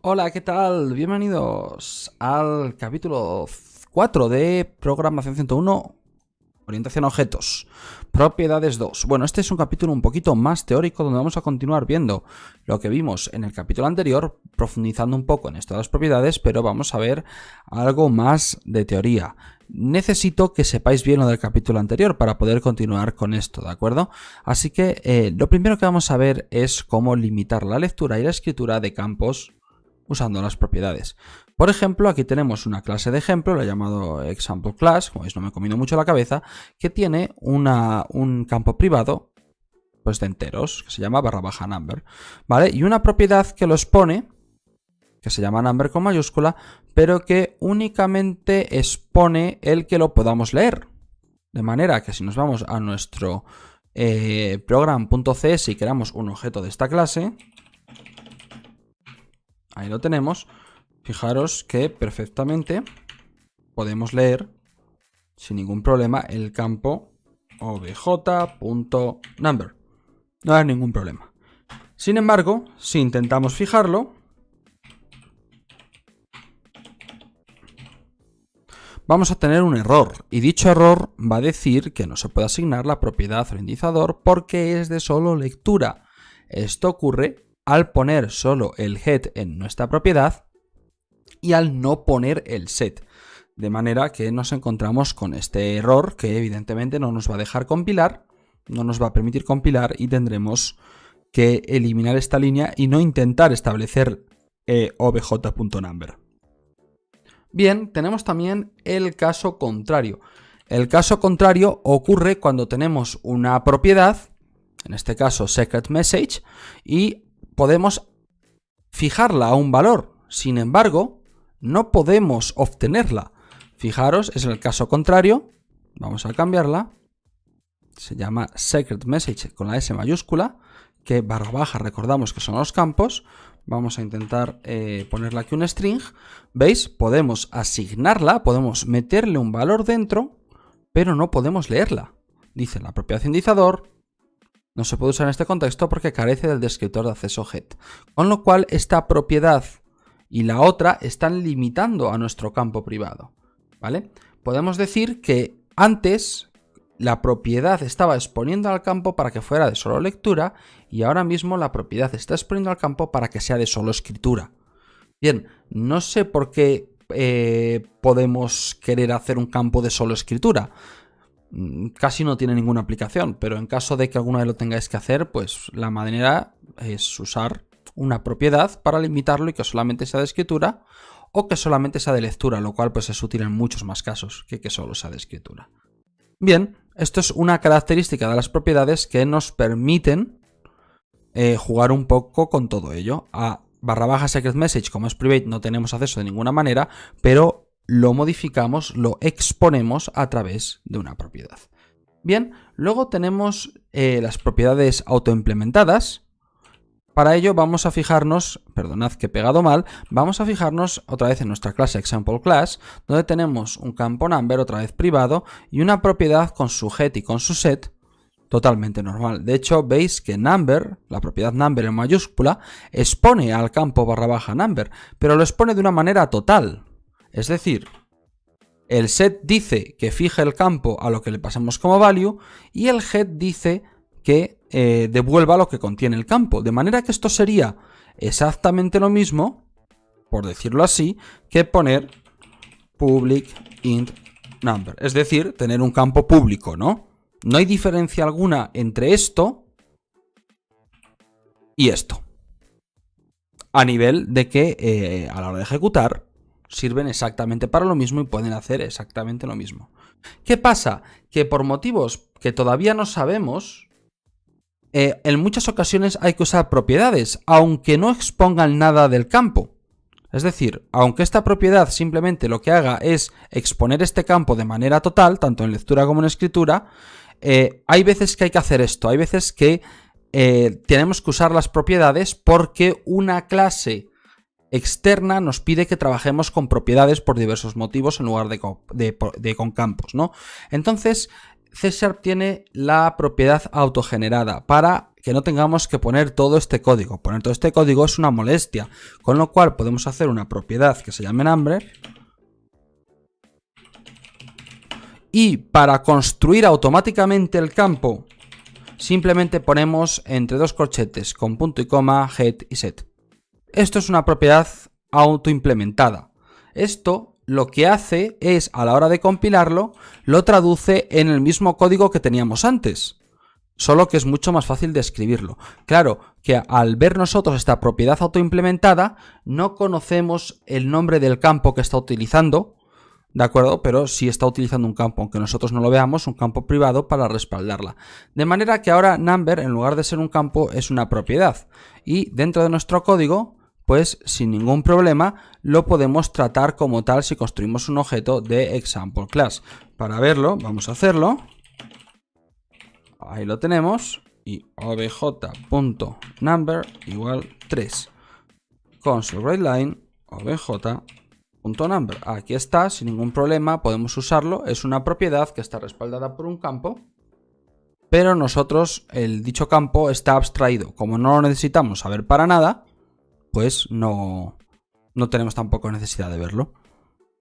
Hola, ¿qué tal? Bienvenidos al capítulo 4 de Programación 101, Orientación a Objetos, Propiedades 2. Bueno, este es un capítulo un poquito más teórico donde vamos a continuar viendo lo que vimos en el capítulo anterior, profundizando un poco en esto de las propiedades, pero vamos a ver algo más de teoría. Necesito que sepáis bien lo del capítulo anterior para poder continuar con esto, ¿de acuerdo? Así que lo primero que vamos a ver es cómo limitar la lectura y la escritura de campos usando las propiedades. Por ejemplo, aquí tenemos una clase de ejemplo, la he llamado Example Class, como veis no me he comido mucho la cabeza, que tiene un campo privado pues de enteros, que se llama /number, ¿vale? Y una propiedad que lo expone, que se llama number con mayúscula, pero que únicamente expone el que lo podamos leer. De manera que si nos vamos a nuestro program.cs y creamos un objeto de esta clase, ahí lo tenemos. Fijaros que perfectamente podemos leer sin ningún problema el campo obj.number. No hay ningún problema. Sin embargo, si intentamos fijarlo, vamos a tener un error. Y dicho error va a decir que no se puede asignar la propiedad al indicador porque es de solo lectura. Esto ocurre al poner solo el head en nuestra propiedad y al no poner el set. De manera que nos encontramos con este error que evidentemente no nos va a dejar compilar, no nos va a permitir compilar y tendremos que eliminar esta línea y no intentar establecer obj.number. Bien, tenemos también el caso contrario. El caso contrario ocurre cuando tenemos una propiedad, en este caso secret message, y podemos fijarla a un valor. Sin embargo, no podemos obtenerla. Fijaros, es el caso contrario. Vamos a cambiarla. Se llama secret message con la S mayúscula, que /, recordamos que son los campos. Vamos a intentar ponerle aquí un string. ¿Veis? Podemos asignarla, podemos meterle un valor dentro, pero no podemos leerla. Dice la propiedad indicador. No se puede usar en este contexto porque carece del descriptor de acceso head. Con lo cual, esta propiedad y la otra están limitando a nuestro campo privado, ¿vale? Podemos decir que antes la propiedad estaba exponiendo al campo para que fuera de solo lectura y ahora mismo la propiedad está exponiendo al campo para que sea de solo escritura. Bien, no sé por qué podemos querer hacer un campo de solo escritura. Casi no tiene ninguna aplicación, pero en caso de que alguna vez lo tengáis que hacer, pues la manera es usar una propiedad para limitarlo y que solamente sea de escritura o que solamente sea de lectura, lo cual pues es útil en muchos más casos que solo sea de escritura. Bien, esto es una característica de las propiedades que nos permiten jugar un poco con todo ello. A /, secret message, como es private, no tenemos acceso de ninguna manera, pero lo modificamos, lo exponemos a través de una propiedad. Bien, luego tenemos las propiedades autoimplementadas. Para ello vamos a fijarnos, perdonad que he pegado mal, vamos a fijarnos otra vez en nuestra clase Example Class, donde tenemos un campo number, otra vez privado, y una propiedad con su head y con su set, totalmente normal. De hecho, veis que number, la propiedad number en mayúscula, expone al campo /, number, pero lo expone de una manera total. Es decir, el set dice que fije el campo a lo que le pasamos como value, y el head dice que devuelva lo que contiene el campo. De manera que esto sería exactamente lo mismo, por decirlo así, que poner public int number. Es decir, tener un campo público, ¿no? No hay diferencia alguna entre esto y esto. A nivel de que a la hora de ejecutar sirven exactamente para lo mismo y pueden hacer exactamente lo mismo. ¿Qué pasa? Que por motivos que todavía no sabemos, en muchas ocasiones hay que usar propiedades, aunque no expongan nada del campo. Es decir, aunque esta propiedad simplemente lo que haga es exponer este campo de manera total, tanto en lectura como en escritura, hay veces que hay que hacer esto, hay veces que tenemos que usar las propiedades porque una clase externa nos pide que trabajemos con propiedades por diversos motivos en lugar de con campos, ¿no? Entonces, C# tiene la propiedad autogenerada para que no tengamos que poner todo este código. Poner todo este código es una molestia, con lo cual podemos hacer una propiedad que se llame number. Y para construir automáticamente el campo, simplemente ponemos entre dos corchetes con punto y coma, head y set. Esto es una propiedad autoimplementada. Esto lo que hace es, a la hora de compilarlo, lo traduce en el mismo código que teníamos antes. Solo que es mucho más fácil de escribirlo. Claro que al ver nosotros esta propiedad autoimplementada, no conocemos el nombre del campo que está utilizando, ¿de acuerdo? Pero sí está utilizando un campo, aunque nosotros no lo veamos, un campo privado para respaldarla. De manera que ahora number, en lugar de ser un campo, es una propiedad. Y dentro de nuestro código, pues sin ningún problema, lo podemos tratar como tal si construimos un objeto de example class. Para verlo, vamos a hacerlo. Ahí lo tenemos. Y obj.number igual 3. Console.writeLine, obj.number. Aquí está, sin ningún problema, podemos usarlo. Es una propiedad que está respaldada por un campo. Pero nosotros, el dicho campo está abstraído. Como no lo necesitamos saber para nada, pues no tenemos tampoco necesidad de verlo,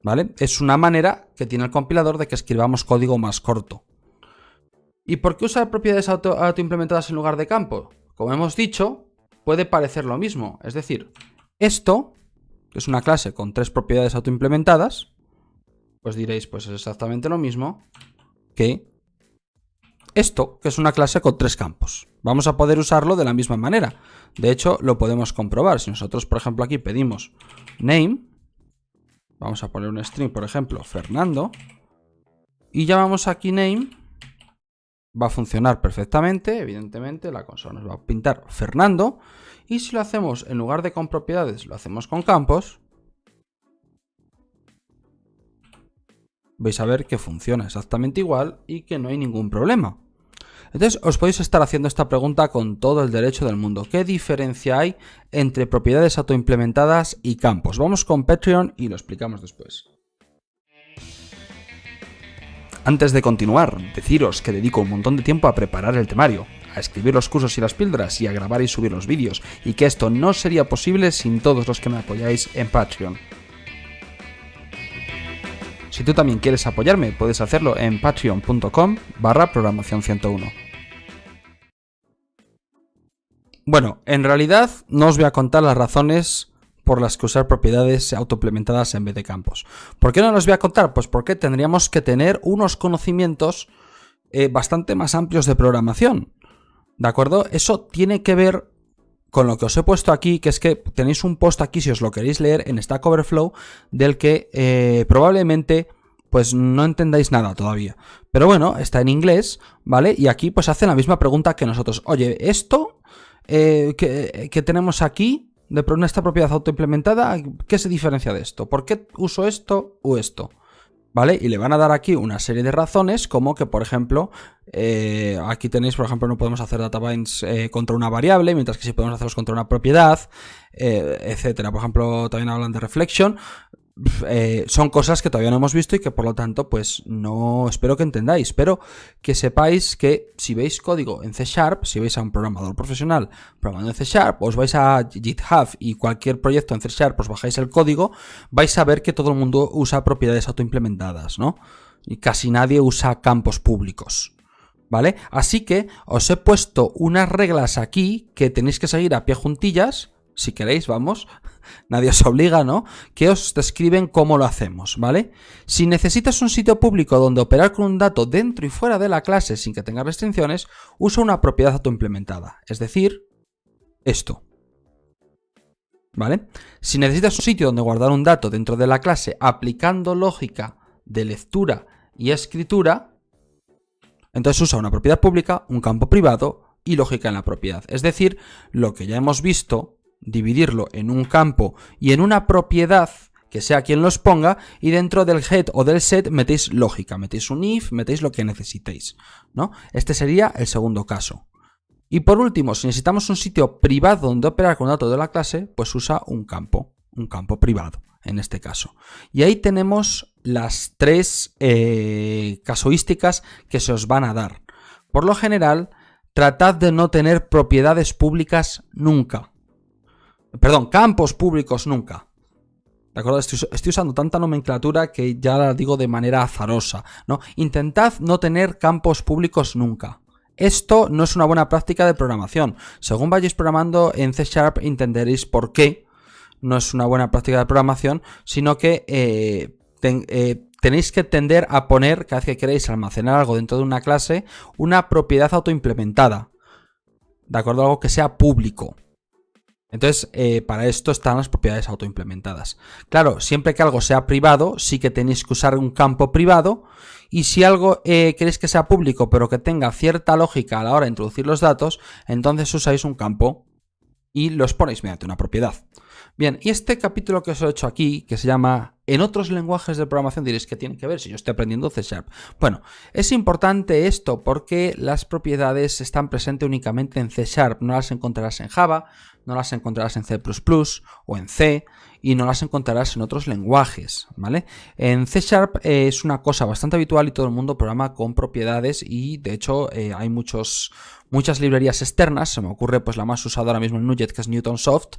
¿vale? Es una manera que tiene el compilador de que escribamos código más corto. ¿Y por qué usar propiedades autoimplementadas en lugar de campo? Como hemos dicho, puede parecer lo mismo. Es decir, esto, que es una clase con 3 propiedades autoimplementadas, pues diréis, pues es exactamente lo mismo que esto, que es una clase con 3 campos. Vamos a poder usarlo de la misma manera. De hecho, lo podemos comprobar. Si nosotros, por ejemplo, aquí pedimos name, vamos a poner un string, por ejemplo, Fernando, y llamamos aquí name, va a funcionar perfectamente. Evidentemente, la consola nos va a pintar Fernando. Y si lo hacemos, en lugar de con propiedades, lo hacemos con campos, vais a ver que funciona exactamente igual y que no hay ningún problema. Entonces os podéis estar haciendo esta pregunta con todo el derecho del mundo. ¿Qué diferencia hay entre propiedades autoimplementadas y campos? Vamos con Patreon y lo explicamos después. Antes de continuar, deciros que dedico un montón de tiempo a preparar el temario, a escribir los cursos y las píldoras y a grabar y subir los vídeos, y que esto no sería posible sin todos los que me apoyáis en Patreon. Si tú también quieres apoyarme, puedes hacerlo en patreon.com/programación101. Bueno, en realidad no os voy a contar las razones por las que usar propiedades autoimplementadas en vez de campos. ¿Por qué no los voy a contar? Pues porque tendríamos que tener unos conocimientos bastante más amplios de programación. ¿De acuerdo? Eso tiene que ver con lo que os he puesto aquí, que es que tenéis un post aquí, si os lo queréis leer, en Stack Overflow, del que probablemente pues no entendáis nada todavía. Pero bueno, está en inglés, ¿vale? Y aquí pues hacen la misma pregunta que nosotros. Oye, esto que tenemos aquí, de esta propiedad autoimplementada, ¿qué se diferencia de esto? ¿Por qué uso esto o esto? ¿Vale? Y le van a dar aquí una serie de razones, como que, por ejemplo, aquí tenéis, por ejemplo, no podemos hacer data binds contra una variable, mientras que sí podemos hacerlos contra una propiedad, etcétera. Por ejemplo, también hablan de reflection. Son cosas que todavía no hemos visto y que por lo tanto pues no espero que entendáis, pero que sepáis que si veis código en C#, si veis a un programador profesional programando en C#, os vais a GitHub y cualquier proyecto en C#, os bajáis el código, vais a ver que todo el mundo usa propiedades autoimplementadas, ¿no? Y casi nadie usa campos públicos, ¿vale? Así que os he puesto unas reglas aquí que tenéis que seguir a pie juntillas, si queréis, vamos, nadie os obliga, ¿no? Que os describen cómo lo hacemos, ¿vale? Si necesitas un sitio público donde operar con un dato dentro y fuera de la clase sin que tenga restricciones, usa una propiedad autoimplementada, es decir, esto, ¿vale? Si necesitas un sitio donde guardar un dato dentro de la clase aplicando lógica de lectura y escritura, entonces usa una propiedad pública, un campo privado y lógica en la propiedad. Es decir, lo que ya hemos visto, dividirlo en un campo y en una propiedad que sea quien los ponga, y dentro del head o del set metéis lógica, metéis un if, metéis lo que necesitéis, ¿no? Este sería el segundo caso. Y por último, si necesitamos un sitio privado donde operar con datos de la clase, pues usa un campo, un campo privado, en este caso. Y ahí tenemos las tres casuísticas que se os van a dar. Por lo general, tratad de no tener propiedades públicas nunca. Perdón, campos públicos nunca. ¿De acuerdo? Estoy usando tanta nomenclatura que ya la digo de manera azarosa, ¿no? Intentad no tener campos públicos nunca. Esto no es una buena práctica de programación. Según vayáis programando en C# entenderéis por qué no es una buena práctica de programación, sino que tenéis que tender a poner, cada vez que queréis almacenar algo dentro de una clase, una propiedad autoimplementada. ¿De acuerdo? Algo que sea público. Entonces, para esto están las propiedades autoimplementadas. Claro, siempre que algo sea privado, sí que tenéis que usar un campo privado. Y si algo queréis que sea público, pero que tenga cierta lógica a la hora de introducir los datos, entonces usáis un campo y los ponéis mediante una propiedad. Bien, y este capítulo que os he hecho aquí, que se llama En otros lenguajes de programación, diréis, ¿qué tiene que ver si yo estoy aprendiendo C#? Bueno, es importante esto porque las propiedades están presentes únicamente en C#, no las encontrarás en Java, no las encontrarás en C++ o en C, y no las encontrarás en otros lenguajes, ¿vale? En C# es una cosa bastante habitual y todo el mundo programa con propiedades y de hecho hay muchas librerías externas. Se me ocurre pues la más usada ahora mismo en NuGet, que es Newtonsoft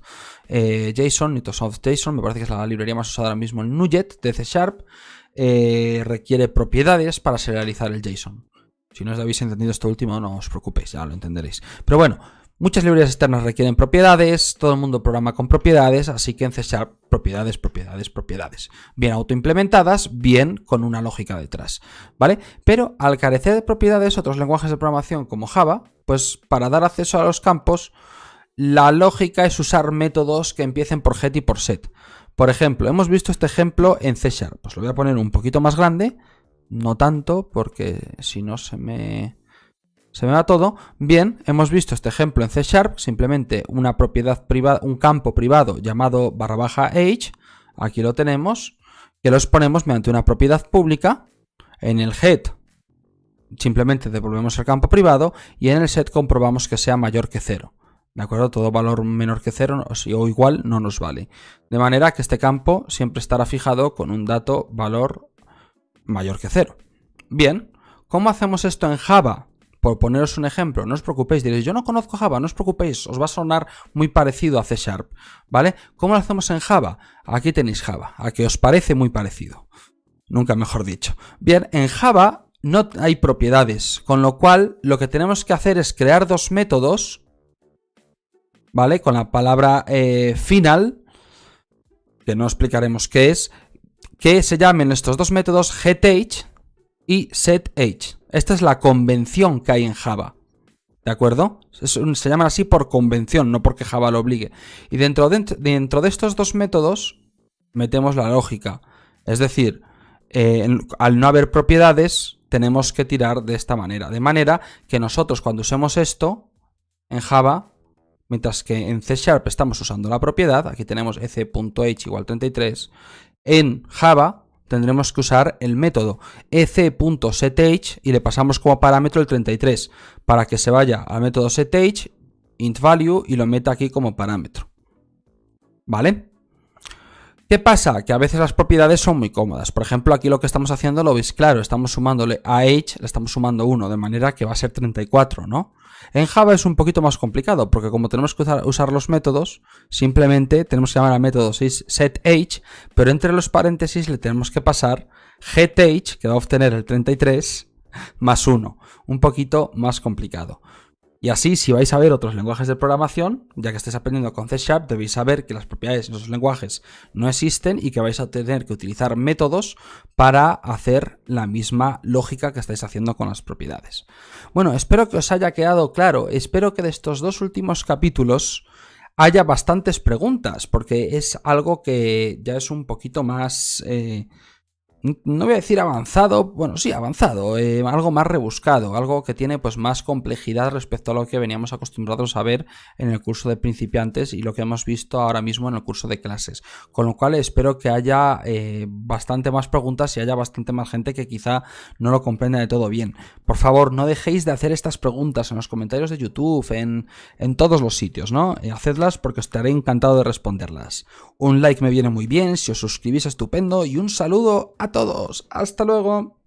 Newtonsoft JSON, me parece que es la librería más usada ahora mismo en NuGet de C#. Requiere propiedades para serializar el JSON. Si no os habéis entendido esto último, no os preocupéis, ya lo entenderéis. Pero bueno, muchas librerías externas requieren propiedades, todo el mundo programa con propiedades, así que en C# propiedades. Bien autoimplementadas, bien con una lógica detrás, ¿vale? Pero al carecer de propiedades, otros lenguajes de programación como Java, pues para dar acceso a los campos, la lógica es usar métodos que empiecen por get y por set. Por ejemplo, hemos visto este ejemplo en C#, pues lo voy a poner un poquito más grande, no tanto, porque si no se me va todo. Bien, hemos visto este ejemplo en C#, simplemente una propiedad privada, un campo privado llamado /age, aquí lo tenemos, que los ponemos mediante una propiedad pública. En el get simplemente devolvemos el campo privado y en el set comprobamos que sea mayor que 0. ¿De acuerdo? Todo valor menor que 0 o igual no nos vale. De manera que este campo siempre estará fijado con un dato valor mayor que 0. Bien, ¿cómo hacemos esto en Java? Por poneros un ejemplo, no os preocupéis, diréis, yo no conozco Java, no os preocupéis, os va a sonar muy parecido a C#, ¿vale? ¿Cómo lo hacemos en Java? Aquí tenéis Java, a que os parece muy parecido, nunca mejor dicho. Bien, en Java no hay propiedades, con lo cual lo que tenemos que hacer es crear dos métodos, ¿vale? Con la palabra final, que no explicaremos qué es, que se llamen estos dos métodos getAge y setAge. Esta es la convención que hay en Java, ¿de acuerdo? Se llaman así por convención, no porque Java lo obligue. Y dentro de estos dos métodos metemos la lógica. Es decir, al no haber propiedades, tenemos que tirar de esta manera. De manera que nosotros cuando usemos esto en Java, mientras que en C# estamos usando la propiedad, aquí tenemos ec.age igual 33, en Java tendremos que usar el método ec.setAge y le pasamos como parámetro el 33 para que se vaya al método setAge, intValue y lo meta aquí como parámetro. ¿Vale? ¿Qué pasa? Que a veces las propiedades son muy cómodas. Por ejemplo, aquí lo que estamos haciendo lo veis claro. Estamos sumándole a age, le estamos sumando 1, de manera que va a ser 34, ¿no? En Java es un poquito más complicado, porque como tenemos que usar los métodos, simplemente tenemos que llamar al método setAge, pero entre los paréntesis le tenemos que pasar getAge, que va a obtener el 33, más 1. Un poquito más complicado. Y así, si vais a ver otros lenguajes de programación, ya que estáis aprendiendo con C#, debéis saber que las propiedades en esos lenguajes no existen y que vais a tener que utilizar métodos para hacer la misma lógica que estáis haciendo con las propiedades. Bueno, espero que os haya quedado claro. Espero que de estos dos últimos capítulos haya bastantes preguntas, porque es algo que ya es un poquito más no voy a decir avanzado, bueno, sí, avanzado, algo más rebuscado, algo que tiene pues más complejidad respecto a lo que veníamos acostumbrados a ver en el curso de principiantes y lo que hemos visto ahora mismo en el curso de clases. Con lo cual espero que haya bastante más preguntas y haya bastante más gente que quizá no lo comprenda de todo bien. Por favor, no dejéis de hacer estas preguntas en los comentarios de YouTube, en todos los sitios, ¿no? Hacedlas porque estaré encantado de responderlas. Un like me viene muy bien, si os suscribís estupendo y un saludo a todos. ¡Hasta luego!